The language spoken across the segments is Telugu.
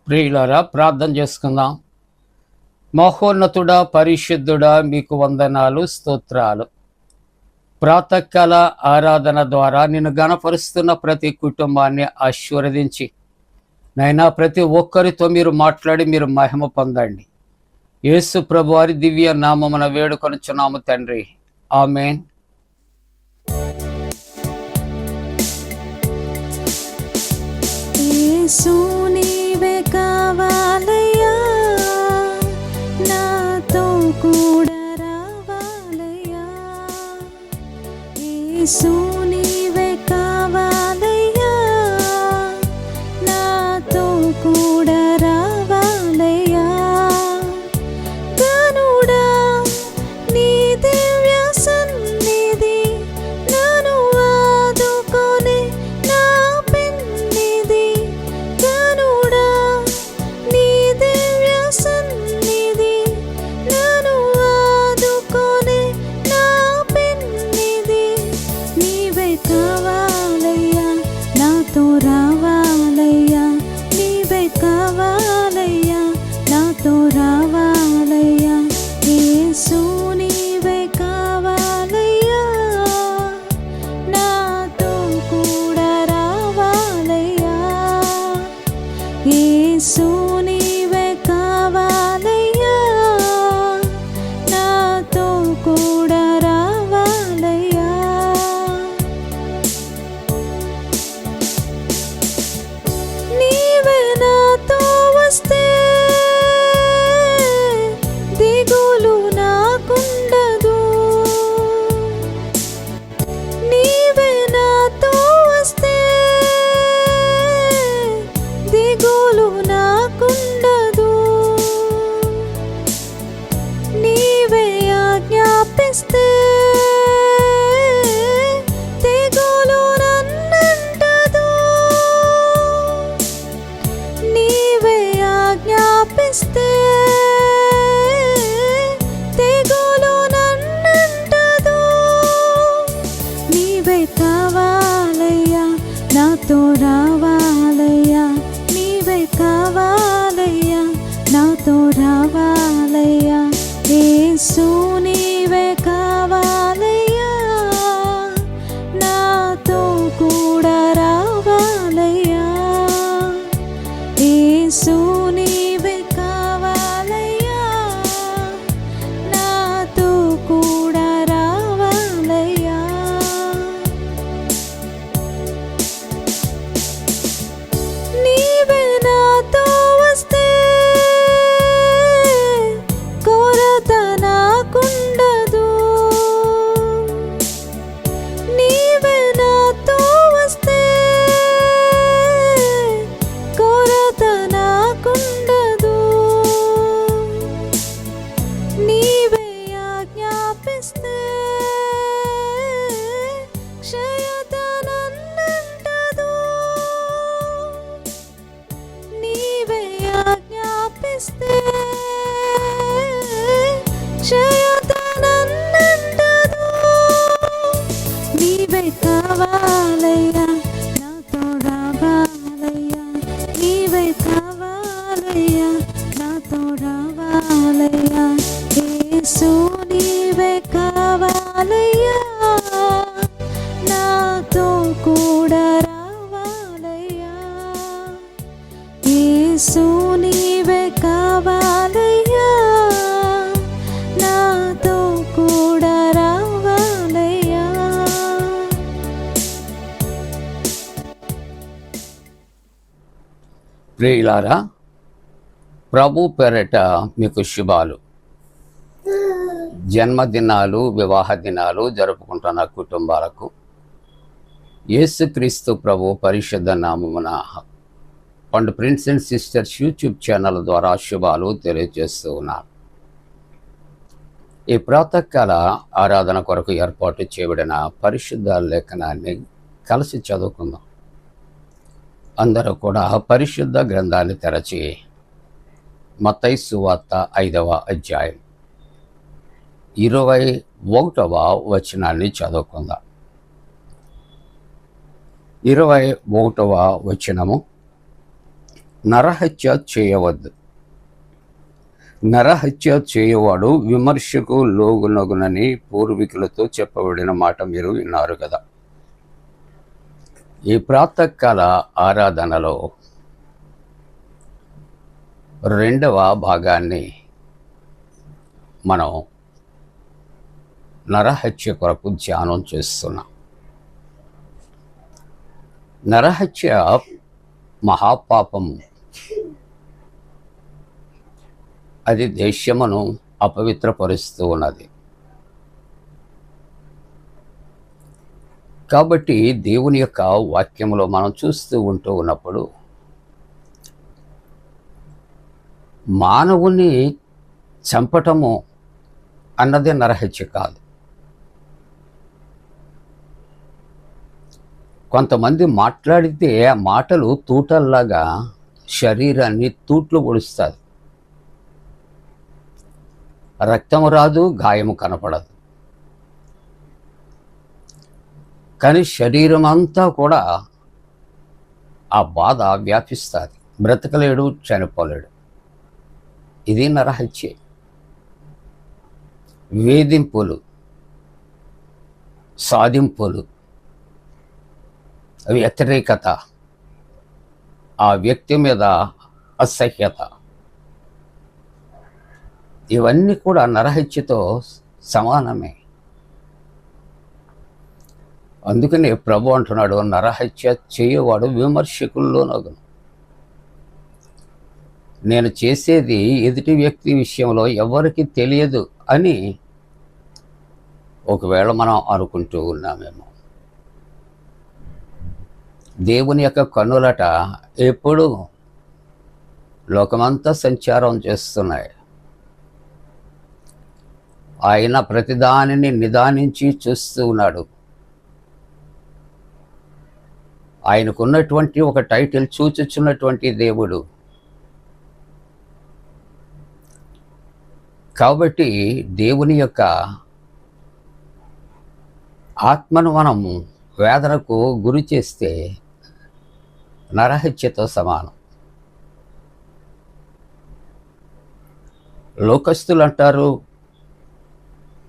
ప్రియులారా, ప్రార్థన చేసుకుందాం. మహోన్నతుడా, పరిశుద్ధుడా, మీకు వందనాలు, స్తోత్రాలు. ప్రాతకాల ఆరాధన ద్వారా నిన్ను గణపరుస్తున్న ప్రతి కుటుంబాన్ని ఆశీర్వదించి నైనా ప్రతి ఒక్కరితో మీరు మాట్లాడి మీరు మహిమ పొందండి. యేసు ప్రభు వారి దివ్య నామమున వేడుకొనుచున్నాము తండ్రి, ఆమేన్. యేసు నీవే కావాలయ్యా, నాతో కూడా రావాలయ్యా. యేసు నీవే కావాలయ్యా, నాతో కూడా రావాలయ్యా. గనుడా నీ దివ్య సన్నిధి నన్ను ఆదుకొనే నా పెన్నిధి. గనుడా నీ దివ్య సన్నిధి నన్ను ఆదుకొనే నా పెన్నిధి. నీవే కావాలయ్యా, నాతో రావాలయ్యా. నీవే కావాలయ్యా, నాతో రావాలయ్యా. యేసు నీవే కావాలయ్యా, నాతో కూడా రావాలయ్యా. యేసు నీవే కావాలయ్యా, నాతో కూడా రావాలయ్యా. నీవే నాతో వస్తే దిగులు నాకుండదు. నీవే నాతో వస్తే దిగులు నాకుండదు. నీవే ఆజ్ఞాపిస్తే తెగులు నన్నంటదు. నీవే ఆజ్ఞాపిస్తే తెగులు నన్నంటదు. నీవే కావాలయ్యా, నాతో రావాలయ్యా. నీవే కావాలయ్యా, నాతో రావాలయ్యా. యేసు నీవే కావాలయ్యా, నాతో కూడా రావాలయ్యా. యేసు నీవే కావాలయ్యా, నాతో కూడా రావాలయ్యా. నీవే నాతో వస్తే కొరత నాకుండదు. నీవే నాతో వస్తే కొరత నాకుండదు. నీవే ఆజ్ఞాపిస్తే క్షయత నన్నంటదు. నీవే ఆజ్ఞాపిస్తే క్షయత నన్నంటదు. నీవే కావాలయ్యా, నాతో రావాలయ్యా. నీవే కావాలయ్యా, నాతో రావాలయ్యా. యేసు నీవే కావాలయ్యా, నాతో కూడా రావాలయ్యా. యేసు నీవే కావాలయ్యా, నాతో కూడా రావాలయ్యా. ప్రియులారా, ప్రభు పేరట మీకు శుభాలు. జన్మదినాలు, వివాహ దినాలు జరుపుకుంటున్న కుటుంబాలకు యేసుక్రీస్తు ప్రభు పరిశుద్ధ నామమున పండు prince and sisters YouTube channel ద్వారా శుభాలు తెలియజేస్తూ ఉన్నారు. ఈ ప్రాతకాల ఆరాధన కొరకు ఏర్పాటు చేయబడిన పరిశుద్ధ లేఖనాన్ని కలిసి చదువుకుందాం. అందరూ కూడా పరిశుద్ధ గ్రంథాన్ని తెరచి మత్తయి సువార్త 5వ అధ్యాయం 21వ వచనాన్ని చదువుకుందాం. 21వ వచనము, నరహత్య చేయవద్దు. నరహత్య చేయవాడు విమర్శకు లోగునగునని పూర్వీకులతో చెప్పబడిన మాట మీరు విన్నారు కదా. ఈ ప్రాతకాల ఆరాధనలో రెండవ భాగాన్ని మనం నరహత్య కొరకు ధ్యానం చేస్తున్నాం. నరహత్య మహాపాపము. అది దేశమును అపవిత్రపరుస్తూ ఉన్నది. కాబట్టి దేవుని యొక్క వాక్యములో మనం చూస్తూ ఉన్నప్పుడు మానవుని చంపటము అన్నది నరహత్య కాదు. కొంతమంది మాట్లాడితే ఆ మాటలు తూటల్లాగా శరీరాన్ని తూట్లు పొడుస్తుంది. రక్తము రాదు, గాయము కనపడదు, కానీ శరీరం అంతా కూడా ఆ బాధ వ్యాపిస్తుంది. బ్రతకలేడు, చనిపోలేడు. ఇది నరహత్య. వేధింపులు, సాధింపులు, వ్యతిరేకత, ఆ వ్యక్తి మీద అసహ్యత, ఇవన్నీ కూడా నరహత్యతో సమానమే. అందుకనే ప్రభు అంటున్నాడు, నరహత్య చేయవాడు విమర్శకుల్లోనగును. నేను చేసేది ఎదుటి వ్యక్తి విషయంలో ఎవరికి తెలియదు అని ఒకవేళ మనం అనుకుంటూ ఉన్నామేమో. దేవుని యొక్క కన్నులట ఎప్పుడు లోకమంతా సంచారం చేస్తున్నాయి. ఆయన ప్రతిదానిని నిదానించి చూస్తూ ఉన్నాడు. ఆయనకున్నటువంటి ఒక టైటిల్ చూచుచున్నటువంటి దేవుడు. కాబట్టి దేవుని యొక్క ఆత్మను మనము వేదనకు గురి చేస్తే నరహత్యతో సమానం. లోకస్తులు అంటారు,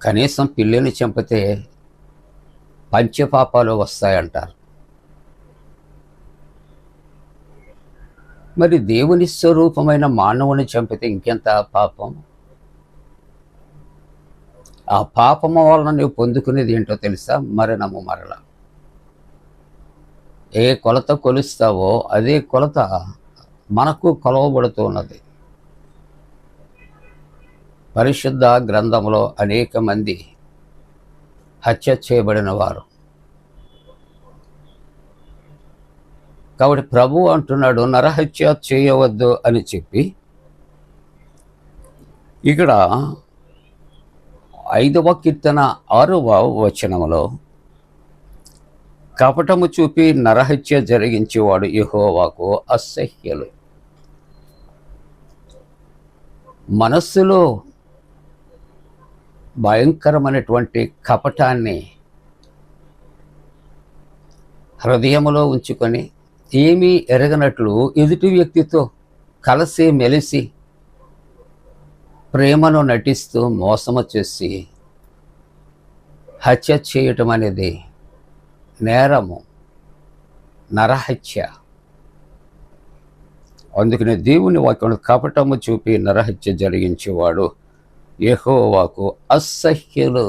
కనీసం పిల్లిని చంపితే పంచపాపాలు వస్తాయంటారు. మరి దేవుని స్వరూపమైన మానవుని చంపితే ఇంకెంత పాపం? ఆ పాపము వలన నువ్వు పొందుకునేది ఏంటో తెలుసా? మరణము. మరల ఏ కొలత కొలుస్తావో అదే కొలత మనకు కొలవబడుతున్నది. పరిశుద్ధ గ్రంథంలో అనేక మంది హత్య చేయబడిన వారు. కాబట్టి ప్రభు అంటున్నాడు, నరహత్య చేయవద్దు అని చెప్పి ఇక్కడ 5వ కీర్తన 6వ వచనములో కపటము చూపి నరహత్య జరిగించేవాడు యెహోవాకు అసహ్యులు. మనస్సులో భయంకరమైనటువంటి కపటాన్ని హృదయములో ఉంచుకొని ఏమీ ఎరగనట్లు ఎదుటి వ్యక్తితో కలిసి మెలిసి ప్రేమను నటిస్తూ మోసము చేసి హత్య చేయటం అనేది నేరము, నరహత్య. అందుకని దేవుని వాక్యం కపటము చూపి నరహత్య జరిగించేవాడు యెహోవాకు అసహ్యులు.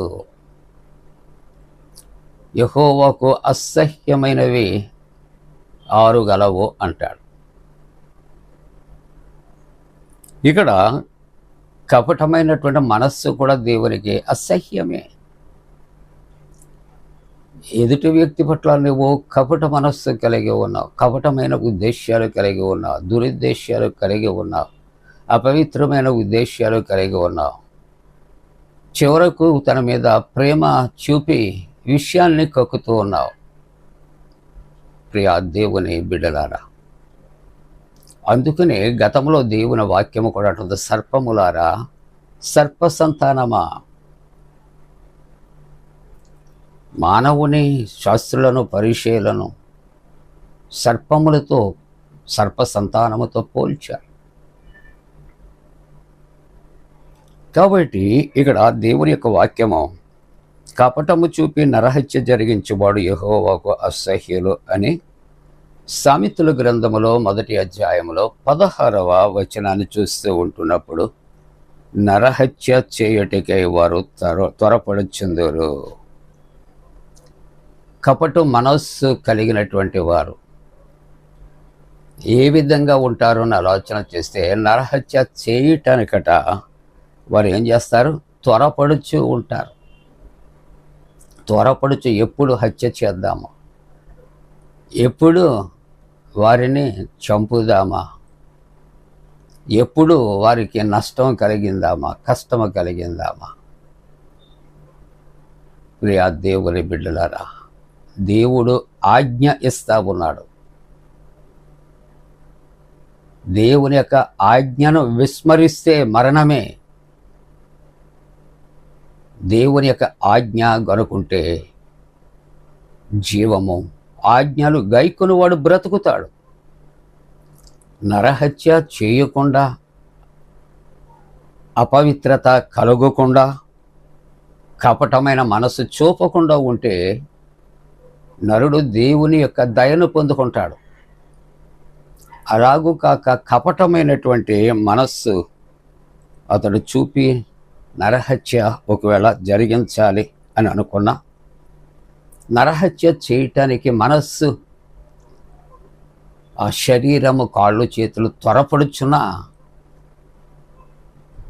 యెహోవాకు అసహ్యమైనవి 6 గలవు అంటాడు. ఇక్కడ కపటమైనటువంటి మనస్సు కూడా దేవునికి అసహ్యమే. ఎదుటి వ్యక్తి పట్ల నువ్వు కపట మనస్సు కలిగి ఉన్నావు, కపటమైన ఉద్దేశాలు కలిగి ఉన్నావు, దురుద్దేశాలు కలిగి ఉన్నావు, అపవిత్రమైన ఉద్దేశాలు కలిగి ఉన్నావు. చివరకు తన మీద ప్రేమ చూపి విషయాన్ని కక్కుతూ ఉన్నావు. ప్రియా దేవుని బిడ్డలారా, అందుకనే గతంలో దేవుని వాక్యము కూడా అంటుంది, సర్పములారా, సర్ప సంతానమా, మానవుని శాస్త్రులను పరిచయులను సర్పములతో సర్ప సంతానముతో పోల్చారు. కాబట్టి ఇక్కడ దేవుని యొక్క వాక్యము, కపటము చూపి నరహత్య జరిగించువాడు యెహోవాకు అసహ్యులు అని సామెతల గ్రంథములో 1వ అధ్యాయములో 16వ వచనాన్ని చూస్తూ ఉంటున్నప్పుడు, నరహత్య చేయుటకై వారు త్వరపడుచుందురు. కపటు మనస్సు కలిగినటువంటి వారు ఏ విధంగా ఉంటారో అని ఆలోచన చేస్తే, నరహత్య చేయటానికట వారు ఏం చేస్తారు? త్వరపడుచు ఉంటారు. త్వరపడుచు ఎప్పుడు హత్య చేద్దామా, ఎప్పుడు వారిని చంపుదామా, ఎప్పుడు వారికి నష్టం కలిగిందామా, కష్టము కలిగిందామా. ప్రియా దేవుని బిడ్డలారా, దేవుడు ఆజ్ఞ ఇస్తా ఉన్నాడు. దేవుని యొక్క ఆజ్ఞను విస్మరిస్తే మరణమే. దేవుని యొక్క ఆజ్ఞ గనుకుంటే జీవము. ఆజ్ఞలు గైకొనువాడు బ్రతుకుతాడు. నరహత్య చేయకుండా, అపవిత్రత కలుగకుండా, కపటమైన మనసు చూపకుండా ఉంటే నరుడు దేవుని యొక్క దయను పొందుకుంటాడు. అలాగూ కాక కపటమైనటువంటి మనస్సు అతడు చూపి నరహత్య ఒకవేళ జరిగించాలి అని అనుకున్నా, నరహత్య చేయటానికి మనస్సు, ఆ శరీరము, కాళ్ళు చేతులు త్వరపడుచున్నా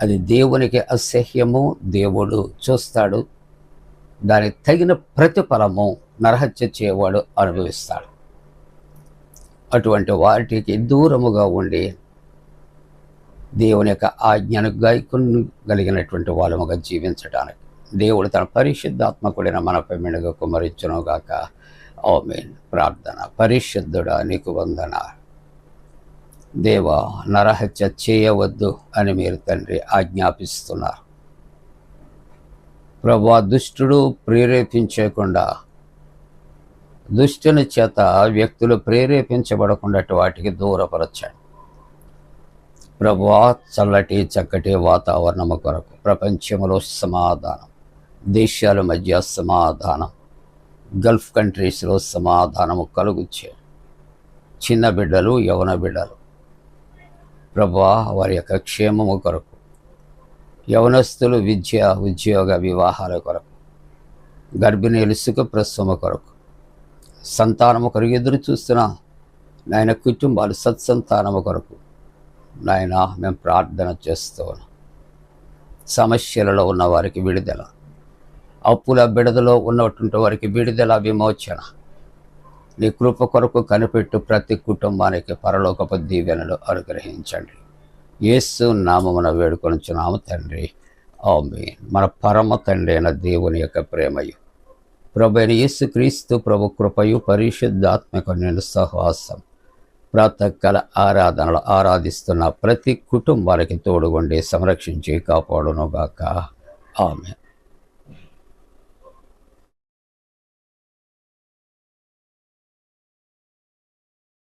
అది దేవునికి అసహ్యము. దేవుడు చూస్తాడు. దానికి తగిన ప్రతిఫలము నరహత్య చేయవాడు అనుభవిస్తాడు. అటువంటి వాటికి దూరముగా ఉండి దేవుని యొక్క ఆజ్ఞను గైకొనగలిగినటువంటి వాళ్ళముగా జీవించడానికి దేవుడు తన పరిశుద్ధాత్మకుడైన మనపై మెండుగా కుమ్మరించునుగాక. ఆమేన్. ప్రార్థన. పరిశుద్ధుడా, నీకు వందనాలు. దేవా, నరహత్య చేయవద్దు అని మీరు తండ్రి ఆజ్ఞాపిస్తున్నారు. ప్రభువా, దుష్టుడు ప్రేరేపించకుండా, దుష్టుని చేత వ్యక్తులు ప్రేరేపించబడకుండా వాటికి దూరపరచండి. ప్రభువా, చల్లటి చక్కటి వాతావరణము కొరకు ప్రపంచంలో సమాధానం, దేశాల మధ్య సమాధానం, గల్ఫ్ కంట్రీస్లో సమాధానము కలుగుచ్చే చిన్న బిడ్డలు, యవన బిడ్డలు ప్రభువా, వారి యొక్క క్షేమము కొరకు, యవనస్తులు విద్య, ఉద్యోగ, వివాహాల కొరకు, గర్భిణీలు సుఖప్రసవము కొరకు, సంతానము కొరకు ఎదురు చూస్తున్న నాయన కుటుంబాలు సత్సంతానము కొరకు నాయన మేము ప్రార్థన చేస్తూ ఉన్నాం. సమస్యలలో ఉన్న వారికి విడుదల, అప్పుల బిడదలో ఉన్నటువంటి వారికి విడుదల, విమోచన నీ కృప కొరకు కనిపెట్టు ప్రతి కుటుంబానికి పరలోకపు దీవెనలు అనుగ్రహించండి. యేసు నామమున వేడుకొనుచున్నాము తండ్రి. ఆమేన్. మన పరమ తండ్రి అయిన దేవుని యొక్క ప్రేమయు, ప్రభు అయిన యేసు క్రీస్తు ప్రభు కృపయు, పరిశుద్ధాత్మక నేను సహవాసం, ప్రాతకాల ఆరాధనలు ఆరాధిస్తున్న ప్రతి కుటుంబానికి తోడుగుండి సంరక్షించి కాపాడునుగాక. ఆమేన్.